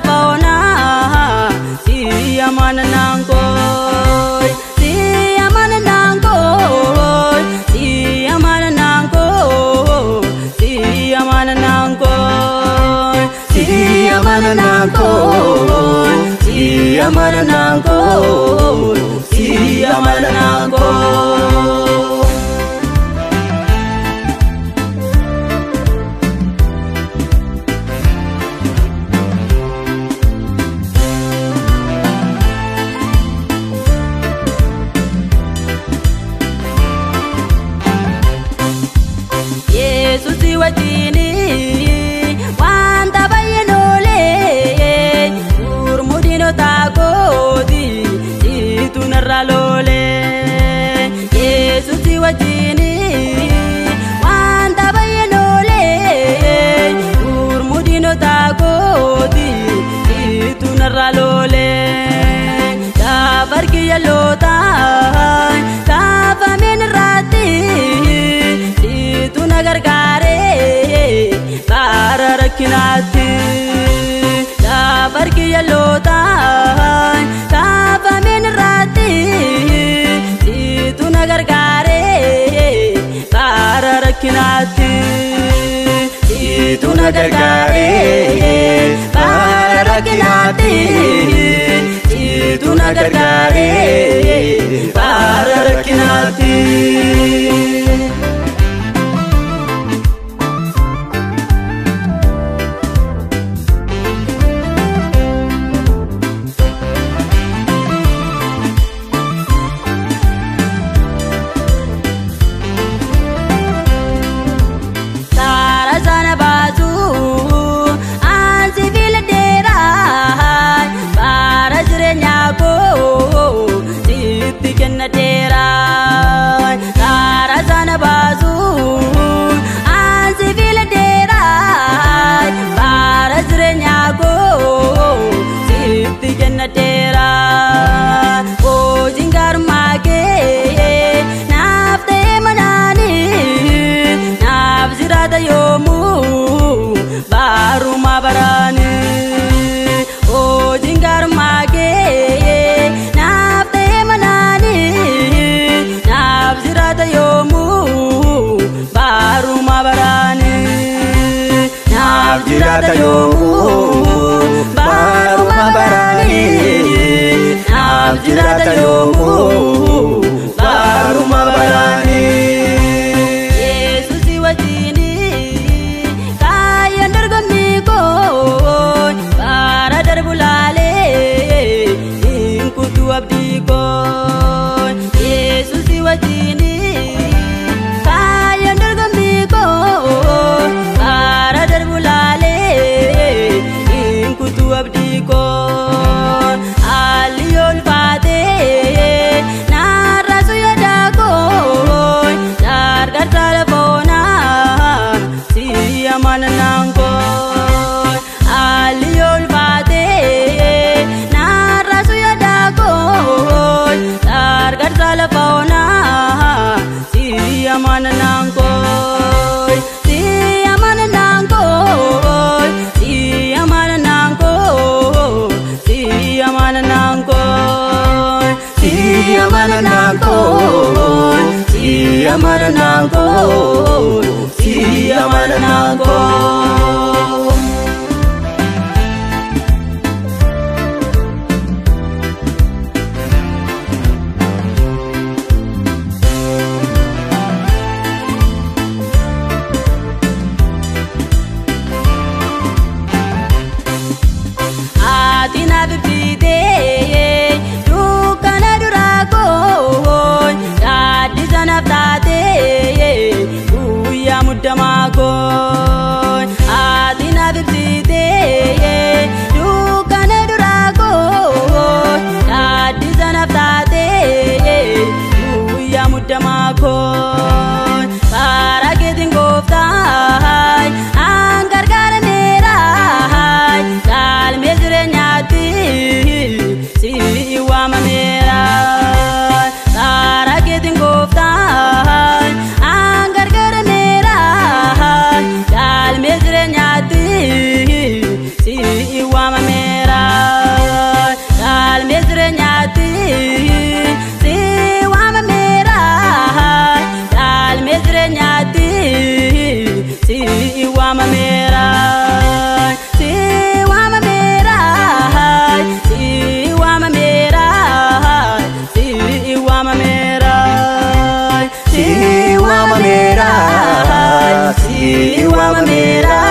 fauna si amana nangkoy si amana nangkoy si amana nangkoy si amana nangkoy si amana nangkoy si amana nangkoy si amana nangkoy. Yesusi wajini wanta bayenole urmudino takodi itu naralole. Yesusi wajini wanta bayenole urmudino takodi itu naralole. Kabarki yalota kafamin rati itu nagargare kararakinati kabarki yalota kafamin rati itu nagargare kararakinati itu nagargare kararakinati itu nagargare kararakinati. Baru mabarani o jingar mage nafte manani nafzirata yomu baru mabarani nafzirata yomu baru mabarani nafzirata yomu baru mabarani. Yesusi wajini kaya ndargambiko para darbulale inkutu abdiko aliyol fate narasu yadako dargar telefona si amana nangko aliyol fate narasu yadako dargar telefona si amana nangkoy si amana nangkoy si amana nangkoy si amana nangkoy si amana nangkoy si amana nangkoy si amana nangkoy. Atina bibide dukana durako dadi zanaftate uya mudamako. Atina bibide dukana durako dadi zanaftate uya mudamako. Para ketin goftai anggar mera dal mezrenyati si wama mera. Para ketin goftai anggar mera dal mezrenyati si wama mera. waamameera